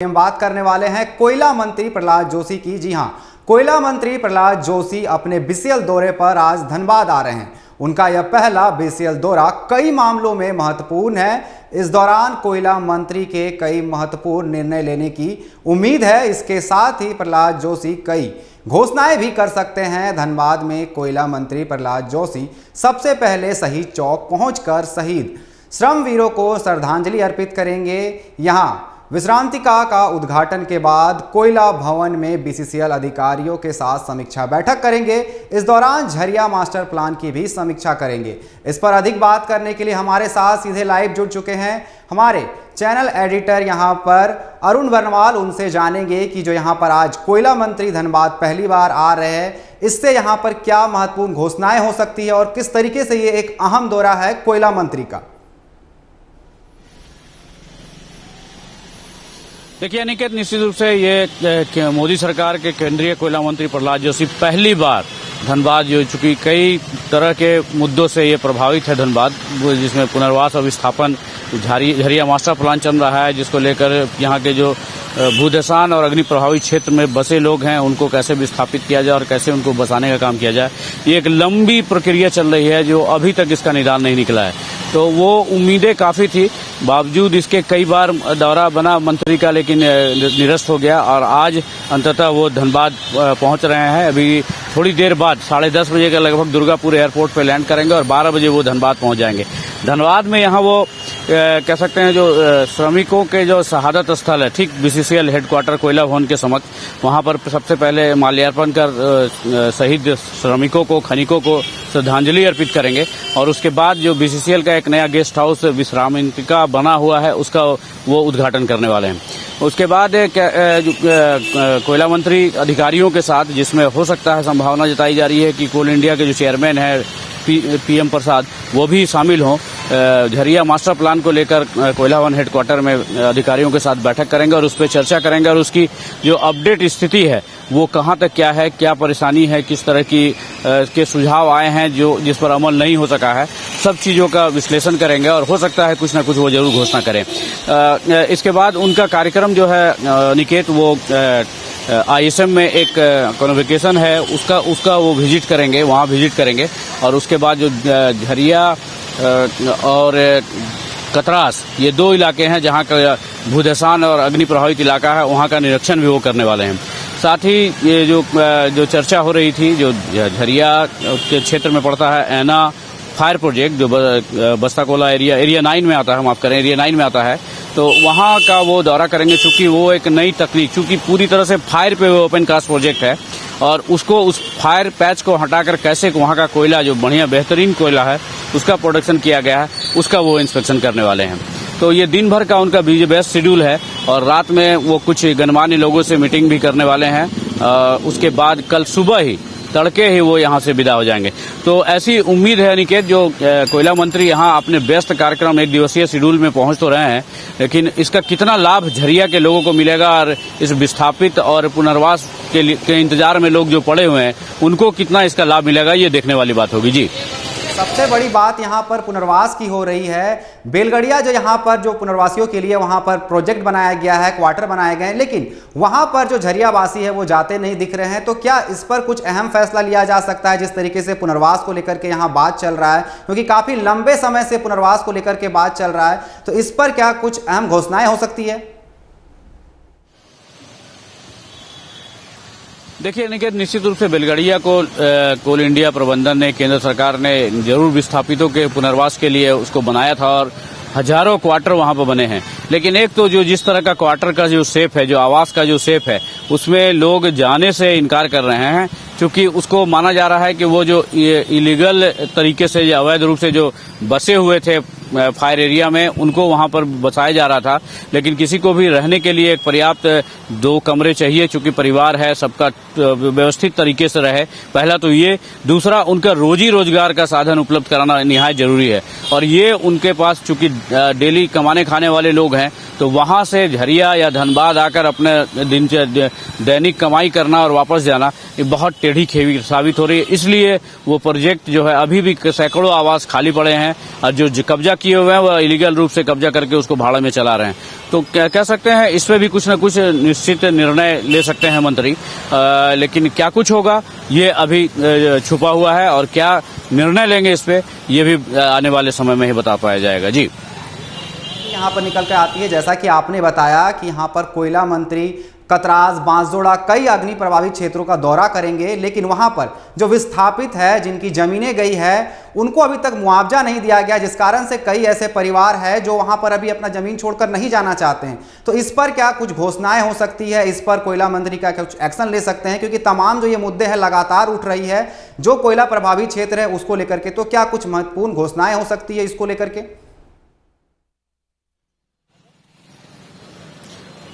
हम बात करने वाले हैं कोयला मंत्री प्रहलाद जोशी की। जी हां, कोयला मंत्री प्रहलाद जोशी अपने बीसीएल दौरे पर आज धनबाद आ रहे हैं। उनका यह पहला बीसीएल दौरा कई मामलों में महत्वपूर्ण है। इस दौरान कोयला मंत्री के कई महत्वपूर्ण निर्णय लेने की उम्मीद है। इसके साथ ही प्रहलाद जोशी कई घोषणाएं भी कर सकते हैं। धनबाद में कोयला मंत्री प्रहलाद जोशी सबसे पहले शहीद चौक पहुंचकर शहीद श्रमवीरों को श्रद्धांजलि अर्पित करेंगे। यहां विश्रांतिका का उद्घाटन के बाद कोयला भवन में बीसीसीएल अधिकारियों के साथ समीक्षा बैठक करेंगे। इस दौरान झरिया मास्टर प्लान की भी समीक्षा करेंगे। इस पर अधिक बात करने के लिए हमारे साथ सीधे लाइव जुड़ चुके हैं हमारे चैनल एडिटर यहां पर अरुण वर्णवाल। उनसे जानेंगे कि जो यहां पर आज कोयला मंत्री धनबाद पहली बार आ रहे हैं, इससे यहां पर क्या महत्वपूर्ण घोषणाएं हो सकती है और किस तरीके से ये एक अहम दौरा है कोयला मंत्री का। देखिए अनिकेत, निश्चित रूप से ये मोदी सरकार के केंद्रीय कोयला मंत्री प्रहलाद जोशी पहली बार धनबाद, जो चूंकि कई तरह के मुद्दों से ये प्रभावित है धनबाद, जिसमें पुनर्वास और विस्थापन, झरिया मास्टर प्लान चल रहा है, जिसको लेकर यहाँ के जो भूदशान और अग्नि प्रभावित क्षेत्र में बसे लोग हैं उनको कैसे विस्थापित किया जाए और कैसे उनको बसाने का काम किया जाए। ये एक लंबी प्रक्रिया चल रही है जो अभी तक इसका निदान नहीं निकला है। तो वो उम्मीदें काफ़ी थी, बावजूद इसके कई बार दौरा बना मंत्री का, लेकिन निरस्त हो गया और आज अंततः वो धनबाद पहुंच रहे हैं। अभी थोड़ी देर बाद 10:30 बजे के लगभग दुर्गापुर एयरपोर्ट पे लैंड करेंगे और 12 बजे वो धनबाद पहुंच जाएंगे। धनबाद में यहाँ वो कह सकते हैं जो श्रमिकों के जो शहादत स्थल है, ठीक बीसीसीएल हेडक्वार्टर कोयला भवन के समक्ष, वहाँ पर सबसे पहले माल्यार्पण कर शहीद श्रमिकों को, खनिकों को श्रद्धांजलि अर्पित करेंगे और उसके बाद जो बीसीसीएल का एक नया गेस्ट हाउस विश्रांतिका बना हुआ है उसका वो उद्घाटन करने वाले हैं। उसके बाद कोयला मंत्री अधिकारियों के साथ, जिसमें हो सकता है संभावना जताई जा रही है कि कोल इंडिया के जो चेयरमैन है पीएम प्रसाद, वो भी शामिल हों, झरिया मास्टर प्लान को लेकर कोयला भवन हेडक्वार्टर में अधिकारियों के साथ बैठक करेंगे और उस पर चर्चा करेंगे और उसकी जो अपडेट स्थिति है वो कहाँ तक क्या है, क्या परेशानी है, किस तरह की के सुझाव आए हैं जो जिस पर अमल नहीं हो सका है, सब चीज़ों का विश्लेषण करेंगे और हो सकता है कुछ ना कुछ वो जरूर घोषणा करें। इसके बाद उनका कार्यक्रम जो है निकेत, वो आईएसएम में एक कन्वोकेशन है, उसका वो विजिट करेंगे, वहाँ विजिट करेंगे और उसके बाद जो झरिया और कतरास, ये दो इलाके हैं जहाँ का भूदशान और अग्नि प्रभावित इलाका है, वहाँ का निरीक्षण भी वो करने वाले हैं। साथ ही ये जो चर्चा हो रही थी, जो झरिया के क्षेत्र में पड़ता है ऐना फायर प्रोजेक्ट, जो बस्ताकोला एरिया 9 में आता है, माफ करें एरिया 9 में आता है, तो वहाँ का वो दौरा करेंगे। चूंकि वो एक नई तकनीक, चूंकि पूरी तरह से फायर पे वो ओपन कास्ट प्रोजेक्ट है और उसको, उस फायर पैच को हटाकर कैसे वहाँ का कोयला, जो बढ़िया बेहतरीन कोयला है, उसका प्रोडक्शन किया गया है, उसका वो इंस्पेक्शन करने वाले हैं। तो ये दिन भर का उनका बेस्ट शेड्यूल है और रात में वो कुछ गणमान्य लोगों से मीटिंग भी करने वाले हैं। उसके बाद कल सुबह ही तड़के ही वो यहाँ से विदा हो जाएंगे। तो ऐसी उम्मीद है अनिकेत, जो कोयला मंत्री यहाँ अपने व्यस्त कार्यक्रम, एक दिवसीय शेड्यूल में पहुँच तो रहे हैं, लेकिन इसका कितना लाभ झरिया के लोगों को मिलेगा और इस विस्थापित और पुनर्वास के इंतजार में लोग जो पड़े हुए हैं उनको कितना इसका लाभ मिलेगा, ये देखने वाली बात होगी। जी, सबसे बड़ी बात यहाँ पर पुनर्वास की हो रही है। बेलगड़िया जो यहाँ पर जो पुनर्वासियों के लिए वहाँ पर प्रोजेक्ट बनाया गया है, क्वार्टर बनाए गए हैं, लेकिन वहाँ पर जो झरियावासी है वो जाते नहीं दिख रहे हैं। तो क्या इस पर कुछ अहम फैसला लिया जा सकता है, जिस तरीके से पुनर्वास को लेकर के यहाँ बात चल रहा है, क्योंकि काफी लंबे समय से पुनर्वास को लेकर के बात चल रहा है, तो इस पर क्या कुछ अहम घोषणाएं हो सकती है? देखिए निकेत, निश्चित रूप से बेलगड़िया को कोल इंडिया प्रबंधन ने, केंद्र सरकार ने जरूर विस्थापितों के पुनर्वास के लिए उसको बनाया था और हजारों क्वार्टर वहां पर बने हैं। लेकिन एक तो जो जिस तरह का क्वार्टर का जो शेप है, जो आवास का जो शेप है, उसमें लोग जाने से इनकार कर रहे हैं, क्योंकि उसको माना जा रहा है कि वो जो इलीगल तरीके से या अवैध रूप से जो बसे हुए थे फायर एरिया में, उनको वहां पर बसाया जा रहा था। लेकिन किसी को भी रहने के लिए एक पर्याप्त 2 कमरे चाहिए, चूंकि परिवार है, सबका व्यवस्थित तरीके से रहे। पहला तो ये, दूसरा उनका रोजी रोजगार का साधन उपलब्ध कराना निहायत जरूरी है और ये उनके पास, चूंकि डेली कमाने खाने वाले लोग हैं, तो वहां से झरिया या धनबाद आकर अपने दैनिक कमाई करना और वापस जाना, ये बहुत टेढ़ी खेवी साबित हो रही है। इसलिए वो प्रोजेक्ट जो है, अभी भी सैकड़ों आवास खाली पड़े हैं और जो कब्जा किए हुए हैं वह इलीगल रूप से कब्जा करके उसको भाड़ा में चला रहे हैं। तो क्या कह सकते हैं, इस पे भी कुछ न कुछ निश्चित निर्णय ले सकते हैं मंत्री, लेकिन क्या कुछ होगा ये अभी छुपा हुआ है, और क्या निर्णय लेंगे इस पे ये भी आने वाले समय में ही बता पाया जाएगा। जी, यहाँ पर निकल कर आती है, जैसा कि आपने बताया कि यहाँ पर कोयला मंत्री कतरास, बांसजोड़ा, कई अग्नि प्रभावित क्षेत्रों का दौरा करेंगे, लेकिन वहां पर जो विस्थापित है, जिनकी जमीनें गई है, उनको अभी तक मुआवजा नहीं दिया गया, जिस कारण से कई ऐसे परिवार हैं जो वहां पर अभी अपना जमीन छोड़कर नहीं जाना चाहते हैं। तो इस पर क्या कुछ घोषणाएं हो सकती है, इस पर कोयला मंत्री का कुछ एक्शन ले सकते हैं, क्योंकि तमाम जो ये मुद्दे हैं लगातार उठ रही है जो कोयला प्रभावित क्षेत्र है उसको लेकर के। तो क्या कुछ महत्वपूर्ण घोषणाएं हो सकती है इसको लेकर के?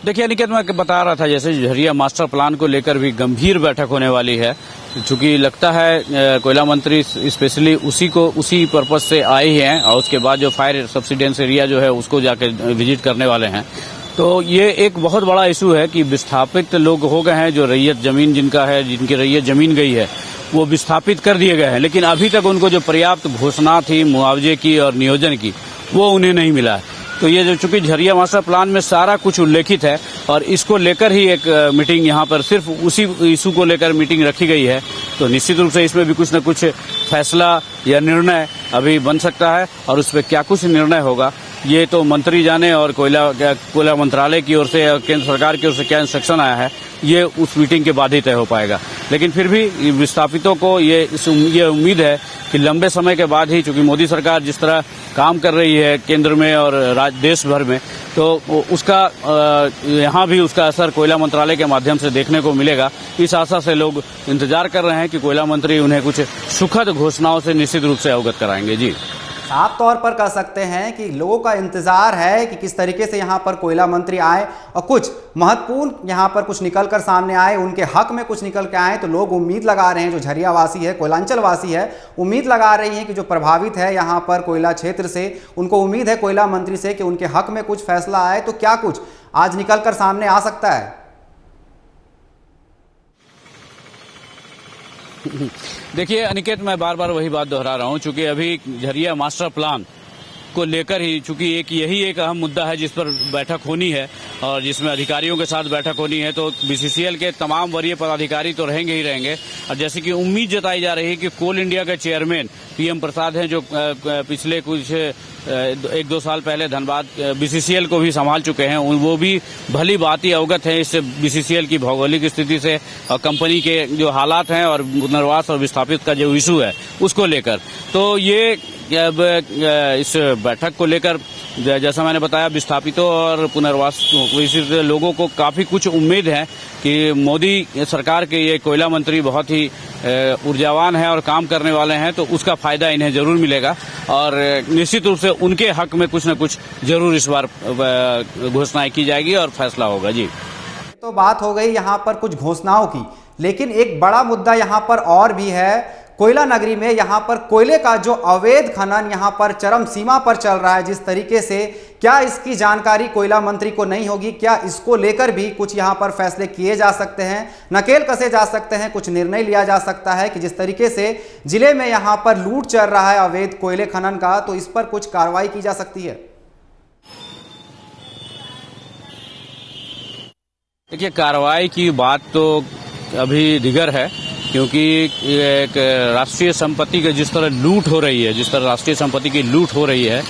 देखिए अनिकेत, मैं बता रहा था जैसे झरिया मास्टर प्लान को लेकर भी गंभीर बैठक होने वाली है, चूंकि लगता है कोयला मंत्री स्पेशली उसी पर्पज से आए ही हैं, और उसके बाद जो फायर सब्सिडेंस एरिया जो है उसको जाकर विजिट करने वाले हैं। तो ये एक बहुत बड़ा इशू है कि विस्थापित लोग हो गए हैं, जो रैयत जमीन जिनका है, जिनकी रैयत जमीन गई है, वो विस्थापित कर दिए गए हैं, लेकिन अभी तक उनको जो पर्याप्त घोषणा थी मुआवजे की और नियोजन की वो उन्हें नहीं मिला है। तो ये जो चूंकि झरिया मास्टर प्लान में सारा कुछ उल्लेखित है, और इसको लेकर ही एक मीटिंग यहाँ पर सिर्फ उसी इशू को लेकर मीटिंग रखी गई है, तो निश्चित रूप से इसमें भी कुछ न कुछ फैसला या निर्णय अभी बन सकता है, और उस पर क्या कुछ निर्णय होगा ये तो मंत्री जाने, और कोयला मंत्रालय की ओर से, केंद्र सरकार की ओर से क्या इंस्ट्रक्शन आया है ये उस मीटिंग के बाद ही तय हो पाएगा। लेकिन फिर भी विस्थापितों को ये उम्मीद है कि लंबे समय के बाद ही, चूंकि मोदी सरकार जिस तरह काम कर रही है केंद्र में और देश भर में, तो उसका यहाँ भी उसका असर कोयला मंत्रालय के माध्यम से देखने को मिलेगा। इस आशा से लोग इंतजार कर रहे हैं कि कोयला मंत्री उन्हें कुछ सुखद घोषणाओं से निश्चित रूप से अवगत कराएंगे। जी, साफ तौर पर कह सकते हैं कि लोगों का इंतजार है कि किस तरीके से यहाँ पर कोयला मंत्री आए और कुछ महत्वपूर्ण यहाँ पर कुछ निकल कर सामने आए, उनके हक में कुछ निकल के आए। तो लोग उम्मीद लगा रहे हैं, जो झरिया वासी है, कोयलांचल वासी है, उम्मीद लगा रही हैं कि जो प्रभावित है यहाँ पर कोयला क्षेत्र से, उनको उम्मीद है कोयला मंत्री से कि उनके हक में कुछ फैसला आए। तो क्या कुछ आज निकल कर सामने आ सकता है? देखिए अनिकेत, मैं बार बार वही बात दोहरा रहा हूं, चूंकि अभी झरिया मास्टर प्लान को लेकर ही, चूंकि यही एक अहम मुद्दा है जिस पर बैठक होनी है और जिसमें अधिकारियों के साथ बैठक होनी है, तो बीसीसीएल के तमाम वरीय पदाधिकारी तो रहेंगे ही रहेंगे। और जैसे कि उम्मीद जताई जा रही है कि कोल इंडिया के चेयरमैन पीएम प्रसाद हैं, जो पिछले कुछ 1-2 साल पहले धनबाद बीसीसीएल को भी संभाल चुके हैं, वो भी भली भांति अवगत है इस बीसीसीएल की भौगोलिक स्थिति से और कंपनी के जो हालात हैं और पुनर्वास और विस्थापित का जो इशू है उसको लेकर। तो ये इस बैठक को लेकर, जैसा मैंने बताया, विस्थापितों और पुनर्वास लोगों को काफी कुछ उम्मीद है कि मोदी सरकार के ये कोयला मंत्री बहुत ही ऊर्जावान है और काम करने वाले हैं, तो उसका फायदा इन्हें जरूर मिलेगा, और निश्चित रूप से उनके हक में कुछ न कुछ जरूर इस बार घोषणाएं की जाएगी और फैसला होगा। जी, तो बात हो गई यहाँ पर कुछ घोषणाओं की, लेकिन एक बड़ा मुद्दा यहाँ पर और भी है। कोयला नगरी में यहाँ पर कोयले का जो अवैध खनन यहाँ पर चरम सीमा पर चल रहा है, जिस तरीके से, क्या इसकी जानकारी कोयला मंत्री को नहीं होगी? क्या इसको लेकर भी कुछ यहाँ पर फैसले किए जा सकते हैं, नकेल कसे जा सकते हैं, कुछ निर्णय लिया जा सकता है कि जिस तरीके से जिले में यहाँ पर लूट चल रहा है अवैध कोयले खनन का, तो इस पर कुछ कार्रवाई की जा सकती है? देखिए, कार्रवाई की बात तो अभी दिगर है, क्योंकि एक राष्ट्रीय संपत्ति की जिस तरह लूट हो रही है, जिस तरह राष्ट्रीय संपत्ति की लूट हो रही है,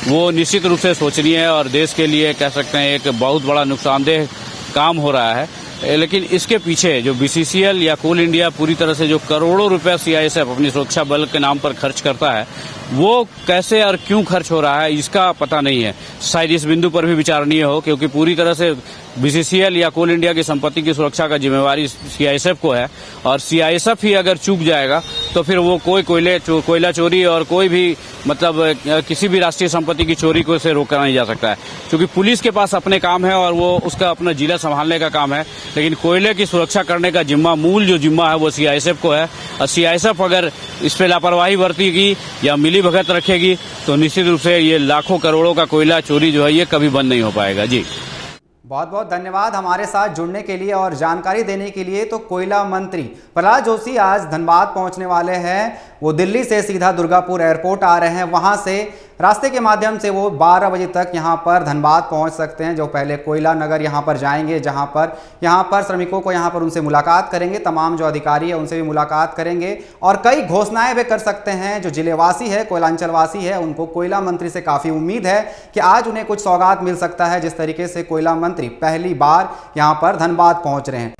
वो निश्चित रूप से सोचनीय है और देश के लिए कह सकते हैं एक बहुत बड़ा नुकसानदेह काम हो रहा है। लेकिन इसके पीछे जो बीसीसीएल या कोल इंडिया पूरी तरह से जो करोड़ों रुपया सीआईएसएफ अपनी सुरक्षा बल के नाम पर खर्च करता है, वो कैसे और क्यों खर्च हो रहा है इसका पता नहीं है। शायद इस बिंदु पर भी विचारणीय हो, क्योंकि पूरी तरह से बीसीसीएल या कोल इंडिया की संपत्ति की सुरक्षा का जिम्मेवारी सीआईएसएफ को है, और सीआईएसएफ ही अगर चूक जाएगा तो फिर वो कोई कोयला चोरी और कोई भी मतलब किसी भी राष्ट्रीय संपत्ति की चोरी को से रोका नहीं जा सकता है, क्योंकि पुलिस के पास अपने काम है और वो उसका अपना जिला संभालने का काम है। लेकिन कोयले की सुरक्षा करने का जिम्मा, मूल जो जिम्मा है वो सीआईएसएफ को है, और सीआईएसएफ अगर इस पे लापरवाही बरतेगी या मिली भगत रखेगी तो निश्चित रूप से ये लाखों करोड़ों का कोयला चोरी जो है ये कभी बंद नहीं हो पाएगा। जी, बहुत बहुत धन्यवाद हमारे साथ जुड़ने के लिए और जानकारी देने के लिए। तो कोयला मंत्री प्रहलाद जोशी आज धनबाद पहुंचने वाले हैं। वो दिल्ली से सीधा दुर्गापुर एयरपोर्ट आ रहे हैं, वहां से रास्ते के माध्यम से वो 12 बजे तक यहाँ पर धनबाद पहुँच सकते हैं। जो पहले कोयला नगर यहाँ पर जाएंगे, जहाँ पर श्रमिकों को यहाँ पर उनसे मुलाकात करेंगे, तमाम जो अधिकारी है उनसे भी मुलाकात करेंगे और कई घोषणाएं भी कर सकते हैं। जो जिलेवासी है, कोयलांचल वासी है, उनको कोयला मंत्री से काफ़ी उम्मीद है कि आज उन्हें कुछ सौगात मिल सकता है। जिस तरीके से कोयला मंत्री पहली बार यहाँ पर धनबाद पहुँच रहे हैं।